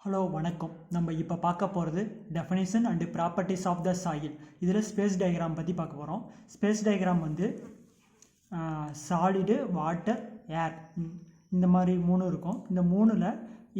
Hello வணக்கம். நம்ம இப்போ பார்க்க போகிறது definition and properties of the soil. இதில் ஸ்பேஸ் டயக்ராம் பற்றி பார்க்க போகிறோம். ஸ்பேஸ் டயக்ராம் வந்து சாலிடு, வாட்டர், ஏர் இந்த மாதிரி மூணு இருக்கும். இந்த மூணில்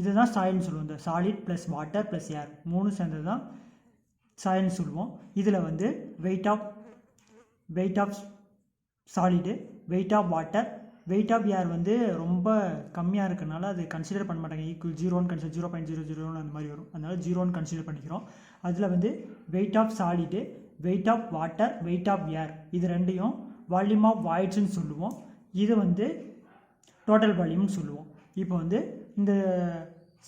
இதுதான் சாயில்னு சொல்லுவோம். இந்த solid plus water plus air மூணு சேர்ந்தது தான் சாயில்னு சொல்லுவோம். இதில் வந்து weight of solid, weight of water, weight of air வந்து ரொம்ப கம்மியாக இருக்கனால அது கன்சிடர் பண்ண மாட்டாங்க. ஈக்குவல் 0ன்னு கன்சிடர் 0.001 அந்த மாதிரி வரும். அதனால 0ன்னு கன்சிடர் பண்ணிக்கிறோம். அதில் வந்து weight of solid, weight of water, weight of air இது ரெண்டையும் வால்யூம் ஆஃப் வாய்ட்ஸ்ன்னு சொல்லுவோம். இது வந்து டோட்டல் வால்யூம்னு சொல்லுவோம். இப்போ வந்து இந்த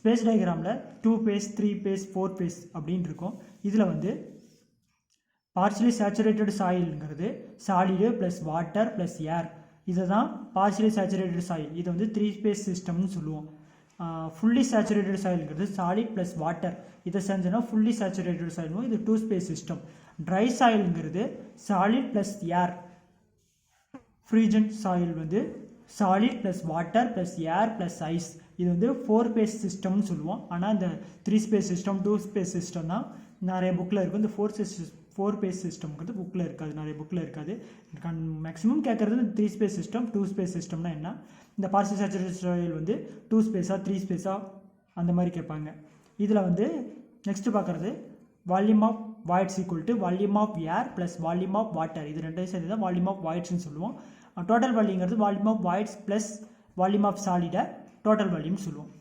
ஸ்பேஸ் டயக்ராமில் 2 phase 3 phase 4 phase அப்படின்னு இருக்கும். இதில் வந்து பார்ஷியலி சேச்சுரேட்டட் சாயில்ங்கிறது solid plus water plus air, இதை தான் பார்ஷியலி சேச்சுரேட்டட் சாயில். இது வந்து 3 phase சிஸ்டம்னு சொல்லுவோம். ஃபுல்லி சேச்சுரேட்டட் சாயில்ங்கிறது சாலிட் ப்ளஸ் வாட்டர், இதை செஞ்சோன்னா ஃபுல்லி சேச்சுரேட்டட் சாயிலும். இது 2 phase சிஸ்டம். ட்ரை சாயில்ங்கிறது solid plus air. Frozen soil வந்து solid plus water plus air plus ice, இது வந்து 4 phase சிஸ்டம்னு சொல்லுவோம். ஆனால் இந்த 3 phase சிஸ்டம் 2 phase சிஸ்டம் தான் நிறைய புக்கில் இருக்கும். இந்த 4 phase சிஸ்டம்ங்கிறது புக்கில் இருக்காது, நிறைய புக்கில் இருக்காது. மேக்ஸிமம் கேட்குறது 3 phase சிஸ்டம் 2 phase சிஸ்டம்னா என்ன, இந்த பார்ஷியல் சேச்சுரேட்டட் சாயில் வந்து 2 phase 3 phase அந்த மாதிரி கேட்பாங்க. இதில் வந்து நெக்ஸ்ட்டு பார்க்குறது volume of voids equal to volume of air plus volume of water, இது ரெண்டையும் சேர்ந்து தான் வால்யூம் ஆஃப் வாய்ட்ஸ்ன்னு சொல்லுவோம். டோட்டல் வால்யூங்கிறது volume of voids plus volume of சாலிடை டோட்டல் வால்யூம் சொல்லுவோம்.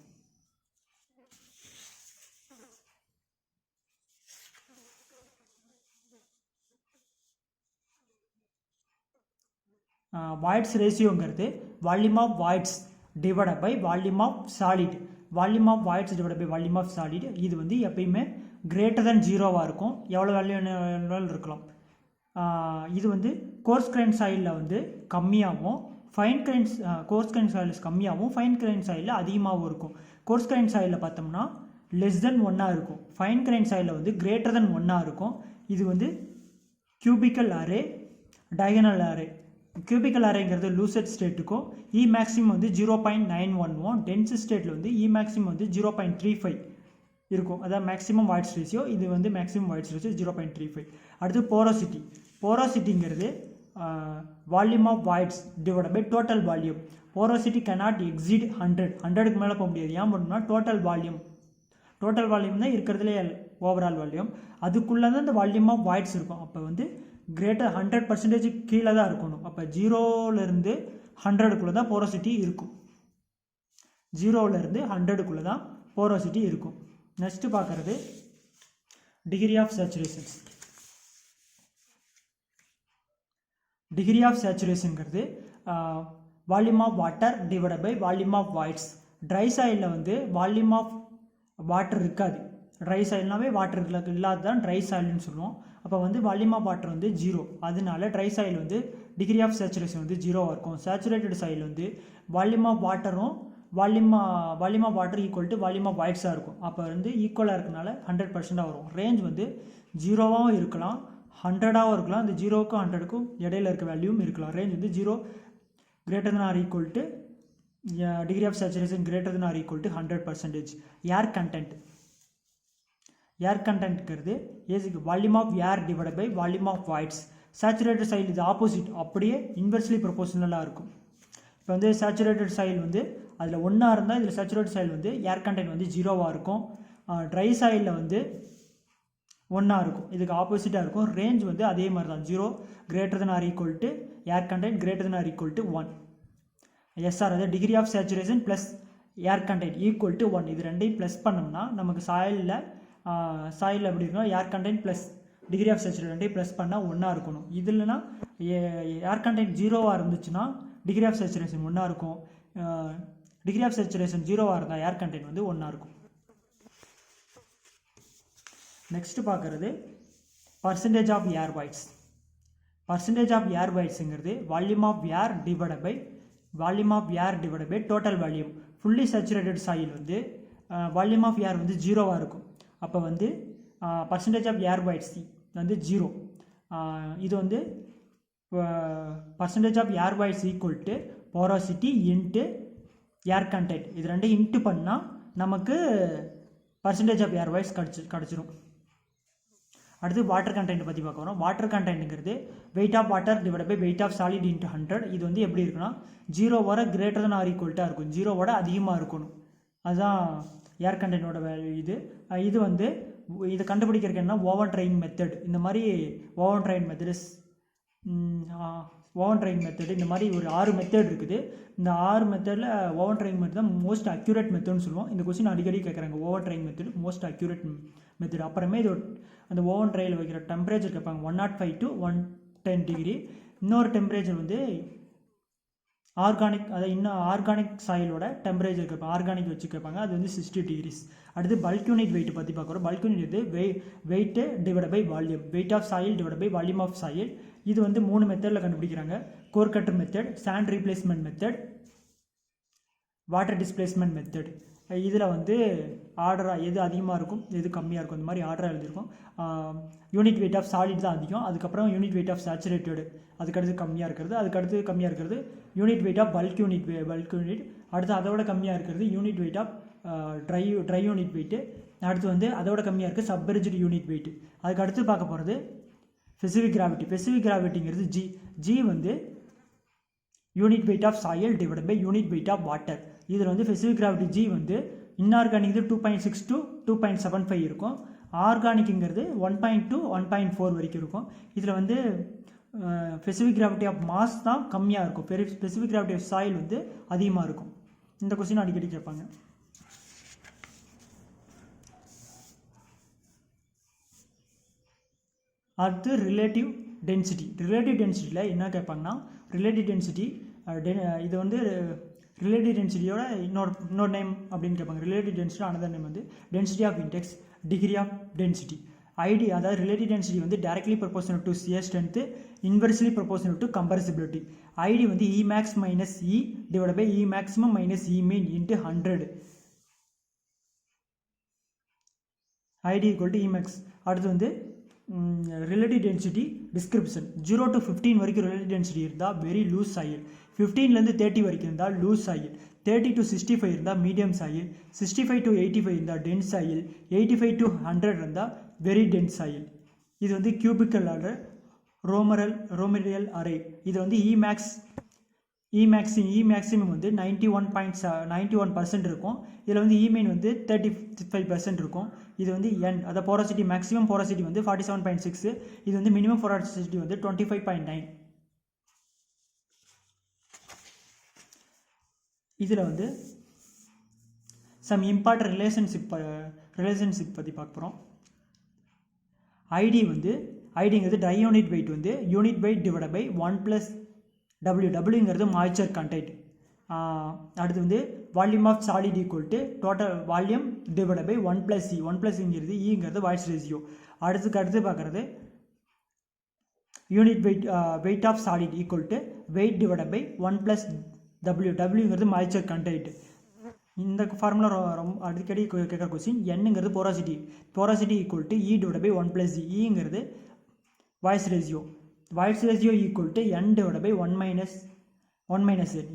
வாய்ட்ஸ் ரேஷியோங்கிறது volume of voids divide by volume of solid. Volume of voids divide by volume of solid இது வந்து எப்பயுமே கிரேட்டர் தென் 0வாக இருக்கும். எவ்வளோ வேல்யூ வேணாலும் இருக்கலாம். இது வந்து கோர்ஸ் கிரைன் சாயிலில் வந்து கம்மியாகவும், கோர்ஸ் கிரைன் சாயில்ஸ் கம்மியாகவும், ஃபைன் கிரைன் சாயிலில் அதிகமாகவும் இருக்கும். கோர்ஸ் கிரைன் சாயிலில் பார்த்தோம்னா லெஸ் தென் 1 இருக்கும். ஃபைன் கிரைன் சாயிலில் வந்து கிரேட்டர் தென் 1 இருக்கும். இது வந்து cubical array, diagonal array. Cubical அரேங்கிறது லூசட் ஸ்டேட்டுக்கும் இ மேக்ஸிமம் வந்து 0.911, டென்ஸ் ஸ்டேட்டில் வந்து இ மேக்ஸிமம் வந்து 0.35 இருக்கும். அதான் மேக்ஸிமம் வாய்ட்ஸ் ரேஷியோ. இது வந்து மேக்ஸிமம் வாய்ட்ஸ் ரேஷியோ 0.35. அடுத்து போரோசிட்டி. போரோசிட்டிங்கிறது volume of voids divide by total volume. Porosity cannot exceed 100க்கு மேலே போக முடியாது. ஏன் பண்ணணும்னா டோட்டல் வால்யூம் தான் இருக்கிறதுலே ஓவரால் வால்யூம். அதுக்குள்ளே தான் இந்த வால்யூம் ஆஃப் வாய்ட்ஸ் இருக்கும். அப்போ வந்து கிரேட்டர் 100% கீழே தான் இருக்கணும். அப்போ 0லேருந்து 100க்குள்ளே தான் போரோசிட்டி இருக்கும். 0லேருந்து 100க்குள்ளே தான் போரோசிட்டி இருக்கும். நெக்ஸ்ட்டு பார்க்குறது degree of saturations. Degree of சேச்சுரேஷனுங்கிறது volume of water divide by volume of voids. Dry சாயிலில் வந்து வால்யூம் ஆஃப் வாட்டர் இருக்காது. ட்ரை சாயில்னாவே வாட்டர் இல்லாத தான் ட்ரை சாயில்னு சொல்லுவோம். அப்போ வந்து வால்யூம் ஆஃப் வாட்டர் வந்து 0. அதனால ட்ரை சாயில் வந்து டிகிரி ஆஃப் சேச்சுரேஷன் வந்து 0வாக இருக்கும். சேச்சுரேட்டட் சாயில் வந்து வால்யூம் ஆஃப் வாட்டரும் volume of water equal to volume of வாய்ட்ஸாக இருக்கும். அப்போ வந்து ஈக்குவலாக இருக்கனால 100% வரும். ரேஞ்ச் வந்து 0வாகவும் இருக்கலாம், 100ஆகவும் இருக்கலாம். இந்த 0க்கும் 100க்கும் இடையில இருக்க வேல்யூவும் இருக்கலாம். ரேஞ்ச் வந்து 0 greater than or equal to degree of saturation greater than or equal to 100%. Air கண்டென்ட்ங்கிறது volume of air divide by volume of voids. Saturated soil இது ஆப்போசிட், அப்படியே இன்வெர்ஸ்லி ப்ரொபோஷனலாக இருக்கும். இப்போ வந்து சேச்சுரேட்டட் சாயில் வந்து அதில் 1 இருந்தால் இதில் சேச்சுரேட்டட் சாயில் வந்து ஏர் கண்டென்ட் வந்து 0வாக இருக்கும். ட்ரை சாயிலில் வந்து 1 இருக்கும். இதுக்கு ஆப்போசிட்டாக இருக்கும். ரேஞ்ச் வந்து அதே மாதிரி தான், 0 greater than or equal to air content greater than or equal to 1. SR அது degree of saturation plus air content equal to 1. இது ரெண்டையும் ப்ளஸ் பண்ணோம்னா நமக்கு சாயிலில் எப்படி இருக்கணும், air content plus degree of saturation ரெண்டையும் ப்ளஸ் பண்ணால் 1 இருக்கணும். இது இல்லைனா ஏர் கண்டென்ட் 0வாக இருந்துச்சுன்னா டிகிரி ஆஃப் சேச்சுரேஷன் 1 இருக்கும். டிகிரி ஆஃப் சேச்சுரேஷன் 0வாக இருந்தால் ஏர் கண்டென்ட் வந்து 1 இருக்கும். நெக்ஸ்ட்டு பார்க்குறது percentage of air voids. Percentage of air வாய்ட்ஸுங்கிறது volume of air divide by total volume. Fully saturated soil வந்து வால்யூம் ஆஃப் ஏர் வந்து 0வாக இருக்கும். அப்போ வந்து பர்சன்டேஜ் ஆஃப் ஏர் வாய்ட்ஸ் வந்து 0. இது வந்து percentage of air voids equal to porosity into air content. இது ரெண்டையும் இன்ட்டு பண்ணால் நமக்கு பர்சன்டேஜ் ஆஃப் ஏர் வாய்ஸ் கிடச்சிரும். அடுத்து வாட்டர் கண்டென்ட் பற்றி பார்க்க வரோம். வாட்டர் கண்டென்ட்டுங்கிறது weight of water divide by weight of solid into 100. இது வந்து எப்படி இருக்குன்னா 0 கிரேட்டர் than ஆர் ஈக்குவல்ட்டாக இருக்கும், 0 அதிகமாக இருக்கணும். அதுதான் ஏர் கண்டென்ட்டோட வேல்யூ. இது வந்து இதை கண்டுபிடிக்கிறதுக்கு என்ன ஓவன் ட்ரைன் மெத்தட், இந்த மாதிரி ஓவன் ட்ரைன் மெத்தடு இந்த மாதிரி ஒரு 6 மெத்தட் இருக்குது. இந்த 6 மெத்தடில் ஓவன் ட்ரைன் மெத்தட் தான் மோஸ்ட் அக்யூரேட் மெத்தட்னு சொல்லுவோம். இந்த கொஸ்டின் அடிக்கடி கேட்குறாங்க, oven drying method most accurate method. அப்புறமே இது அந்த ஓவன் ட்ரையில் வைக்கிற டெம்பரேச்சர் கேட்பாங்க 105 to 110 டிகிரி. இன்னொரு டெம்பரேச்சர் வந்து ஆர்கானிக், அதாவது இன்னும் ஆர்கானிக் சாயிலோட டெம்பரேச்சர் கேட்பாங்க, ஆர்கானிக் வச்சு கேட்பாங்க, அது வந்து 60 டிகிரிஸ். அடுத்து பல்க் யூனிட் வெயிட் பற்றி பார்க்குறோம். பல்க் யூனிட் வந்து weight divide by volume, weight of soil divide by volume of soil. இது வந்து 3 மெத்தடில் கண்டுபிடிக்கிறாங்க. Core cutter method, sand replacement method, water displacement method. இதில் வந்து ஆர்டராக எது அதிகமாக இருக்கும் எது கம்மியாக இருக்கும், இந்த மாதிரி ஆர்டராக எழுதியிருக்கும். யூனிட் வெயிட் ஆஃப் சாலிட் தான் அதிகம், அதுக்கப்புறம் யூனிட் வெயிட் ஆஃப் சேச்சுரேட்டடு அதுக்கடுத்து கம்மியாக இருக்கிறது, அதுக்கடுத்து கம்மியாக இருக்கிறது unit weight of bulk unit, அடுத்து அதோட கம்மியாக இருக்கிறது unit weight of dry unit weight, அடுத்து வந்து அதோட கம்மியாக இருக்குது சப்மெர்ஜ்டு யூனிட் வெயிட். அதுக்கு அடுத்து பார்க்க போகிறது ஸ்பெசிஃபிக் கிராவிட்டி. ஸ்பெசிஃபிக் கிராவிட்டிங்கிறது ஜி வந்து unit weight of soil divide by unit weight of water. இதில் வந்து ஸ்பெசிஃபிக் கிராவிட்டி ஜி வந்து இன்ஆர்கானிக் 2.6 to 2.75 இருக்கும், ஆர்கானிக்குங்கிறது 1.2 to 1.4 வரைக்கும் இருக்கும். இதில் வந்து ஸ்பெசிஃபிக் கிராவிட்டி ஆஃப் மாஸ் தான் கம்மியாக இருக்கும், ஸ்பெசிஃபிக் கிராவிட்டி ஆஃப் சாயில் வந்து அதிகமாக இருக்கும். இந்த கொஸ்டின் அடிக்கடி கேட்பாங்க. அடுத்து ரிலேட்டிவ் டென்சிட்டி. ரிலேட்டிவ் டென்சிட்டியில் என்ன கேட்பாங்கன்னா ரிலேட்டிவ் டென்சிட்டி இது வந்து ரிலேட்டிவ் டென்சிட்டியோட இன்னொரு நேம் அப்படின்னு கேட்பாங்க. ரிலேட்டிவ் டென்சிட்டி அனதர் நேம் வந்து density of index, degree of density. ID அதாவது ரிலேட்டிவ் டென்சிட்டி வந்து directly proportional to shear strength, inversely proportional to compressibility. ID வந்து e max minus e divide by e maximum minus e min into 100. ID equal to e max. அடுத்து வந்து relative density description. 0 to 15 வரைக்கும் relative density இருந்தால் very loose soil, 15லேருந்து 30 வரைக்கும் இருந்தால் loose soil, 30 to 65 இருந்தால் medium soil, 65 to 85 இருந்தால் tense soil, 85 to 100 இருந்தால் வெரி டென்ஸ் சாயில். இது வந்து கியூபிக்கல் ஆர்டர் ரோமரியல் அரே. இது வந்து இ மேக்ஸிமம் வந்து 91% இருக்கும். இதில் வந்து இமெயின் வந்து 35% இருக்கும். இது வந்து என் அதாவது போராசிட்டி, மேக்ஸிமம் போராசிட்டி வந்து 47.6. இது வந்து மினிமம் போராசிட்டி வந்து 25.9. இதில் வந்து சம் இம்பார்ட்டன்ட் ரிலேஷன்ஷிப் பற்றி பார்க்க போகிறோம். ஐடிங்கிறது ட்ரை யூனிட் வெயிட் வந்து யூனிட் வெயிட் டிவைட் பை 1 + டபிள்யூங்கிறது மாய்ச்சர் கண்டென்ட். அடுத்து வந்து volume of solid equal to total volume divide by 1 + e. 1 + இங்கிறது இங்கிறது வாய்ஸ் ரேஷியோ. அடுத்து பார்க்குறது unit weight of solid equal to weight divide by 1 + டபிள்யூங்கிறது மாய்ச்சர் கண்டென்ட். இந்த ஃபார்முலா ரொம்ப அடிக்கடி கேட்குற கொஸ்டின். என்னங்கிறது porosity equal to e divide by 1 + E. இங்கிறது voids ratio equal to n divide by 1 - n.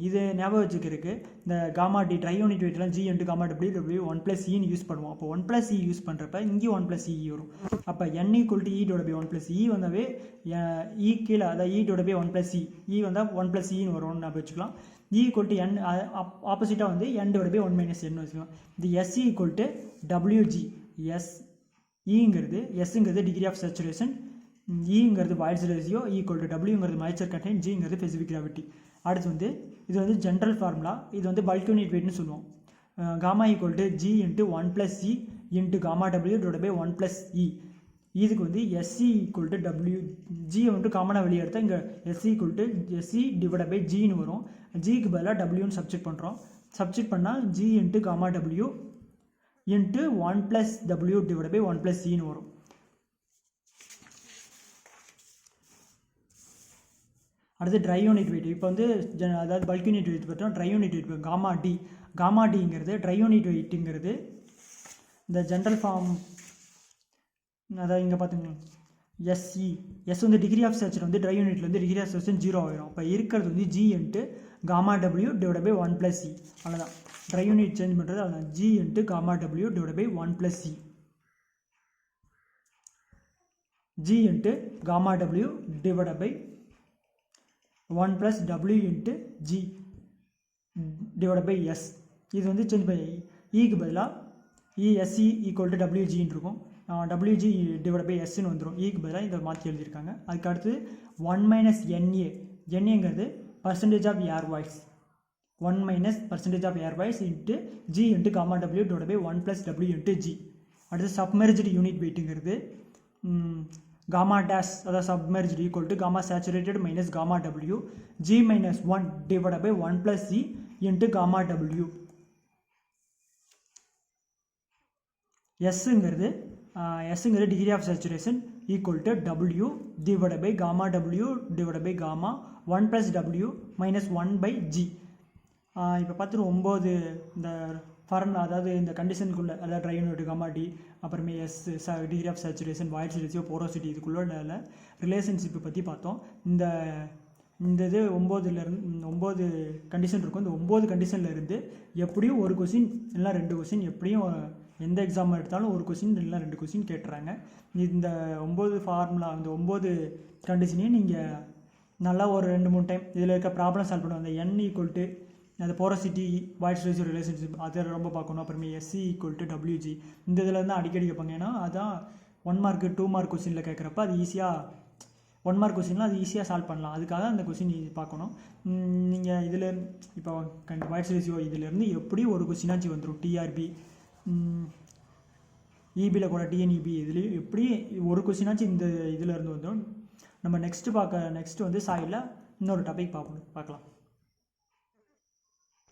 இது ஞாபகம் வச்சுக்கிறதுக்கு இந்த காமா டி ட்ரை யூனிட் வெயிட்லாம் ஜி இன்ட்டு காமா டபிள்யூ 1 + இன்னு யூஸ் பண்ணுவோம். அப்போ 1 + இ யூஸ் பண்ணுறப்ப இங்கேயும் 1 + இ வரும். அப்போ n equal to e divide by 1 + e வந்தாவே இ கீழே அதாவது இ டிவைட் பை 1 + இ வந்தால் 1 + இன்னு வரும்னு ஞாபகம் வச்சுக்கலாம். இ ஈக்குவல் டு n ஆப்போசிட்டாக வந்து n டிவைட் பை 1 - n வச்சுக்கலாம். இது எஸ் ஈக்குவல் டு டபிள்யூஜி. எஸ்ங்கிறது டிகிரி ஆஃப் சேச்சுரேஷன், இங்கிறது வாய்ஸ் ரேஷியோ ஈக்குவல் டு டபிள்யூங்கிறது மாய்ச்சர் கண்டென்ட், ஜிங்கிறது ஸ்பெசிஃபிக் கிராவிட்டி. அடுத்து வந்து இது வந்து ஜென்ரல் ஃபார்முலா. இது வந்து பல்க் யூனிட் வெயிட்னு சொல்லுவோம். Gamma equal to G into 1 + e into gamma W divide by 1 + e. இதுக்கு வந்து எஸ்சி ஈக்குவல் டு டபிள்யூ, ஜியை வந்து காமனாக வெளியே எடுத்தால் இங்கே Se equal to Se divide by ஜின்னு வரும். ஜிக்கு பதிலாக டபிள்யூன்னு சப்ஜெக்ட் பண்ணால் ஜி இன்ட்டு காமா டபிள்யூ இன்ட்டு 1 + டபிள்யூ டிவைட் பை 1 + இன்னு வரும். அடுத்து ட்ரை யூனிட் வெயிட். இப்போ வந்து அதாவது பல்க் யூனிட் வெயிட் பார்த்தோம். ட்ரை யூனிட் வெயிட் காமா டிங்கிறது ட்ரை யூனிட் வெயிட்டுங்கிறது இந்த ஜென்ரல் ஃபார்ம். அதாவது இங்கே பார்த்துங்க எஸ் வந்து டிகிரி ஆஃப் சேச்சுரேஷன் வந்து ட்ரை யூனிட்ல வந்து டிகிரி ஆஃப் சேச்சுரேஷன் 0 ஆகிடும். இப்போ இருக்கிறது வந்து G into gamma W divide by 1 + C. அவ்வளோதான். ட்ரை யூனிட் சேஞ்ச் பண்ணுறது அவ்வளோதான். G into gamma W divide by 1 + C. G into gamma W divided by 1 plus W into G divided by S. இது வந்து change பண்ணி ஈக்கு பதிலாக ESE equal to WG இருக்கும். WG divided by S வந்துடும். ஈக்கு பதிலாக இதை மாற்றி எழுதியிருக்காங்க. அதுக்கு அடுத்து 1 minus NA. NAங்கிறது percentage of air voice. 1 minus percentage of air voice into G into gamma W divided by 1 plus W into G. அடுத்து submerged unit weightங்கிறது gamma dash அதாவது submerged equal to gamma saturated minus gamma W G minus 1 divided by 1 plus C into gamma W. Sங்கிறது degree of saturation equal to W divided by gamma W divided by gamma 1 plus W minus 1 by G. இப்போ பார்த்துட்டு 9 இந்த formula அதாவது இந்த கண்டிஷனுக்குள்ளே அதாவது dry unit gamma D அப்புறமே S degree of saturation void ratio porosity இதுக்குள்ள ரிலேஷன்ஷிப்பை பற்றி பார்த்தோம். இந்த இது 9 கண்டிஷன் இருக்கும். இந்த 9 கண்டிஷனில் இருந்து எப்படியும் ஒரு கொஸ்டின் இல்லை 2 கொஸ்டின் எப்படியும் எந்த எக்ஸாம் எடுத்தாலும் ஒரு கொஸ்டின் இல்லை 2 கொஸ்டின் கேட்டுறாங்க. இந்த 9 ஃபார்முலா இந்த 9 கண்டிஷனையும் நீங்கள் நல்லா ஒரு 2-3 டைம் இதில் இருக்க ப்ராப்ளம் சால்வ் பண்ணுவோம். அந்த n ஈக்குவல் டு அந்த போரோசிட்டி வாய்ட் ரேஷியோ ரிலேஷன்ஷிப் அதை ரொம்ப பார்க்கணும். அப்புறமே SC equal to WG இந்த இதில் இருந்தால் அடிக்கடி கேட்பாங்க. ஏன்னா அதான் 1 மார்க்கு 2 மார்க் கொஸ்டினில் கேட்குறப்ப அது ஈஸியாக 1 மார்க் கொஸ்டின்லாம் அது ஈஸியாக சால்வ் பண்ணலாம். அதுக்காக அந்த கொஸ்டின் பார்க்கணும். நீங்கள் இதில் இப்போ வாய்ட் ரேஷியோ இதிலேருந்து எப்படி ஒரு கொஸ்டினாச்சு வந்துடும். டிஆர்பி இபியில் கூட டிஎன்இபி இதுலேயும் எப்படி ஒரு கொஸ்டினாச்சும் இந்த இதில் இருந்து வந்துடும். நம்ம நெக்ஸ்ட் வந்து சாயில் இன்னொரு டாபிக் பார்க்கலாம்.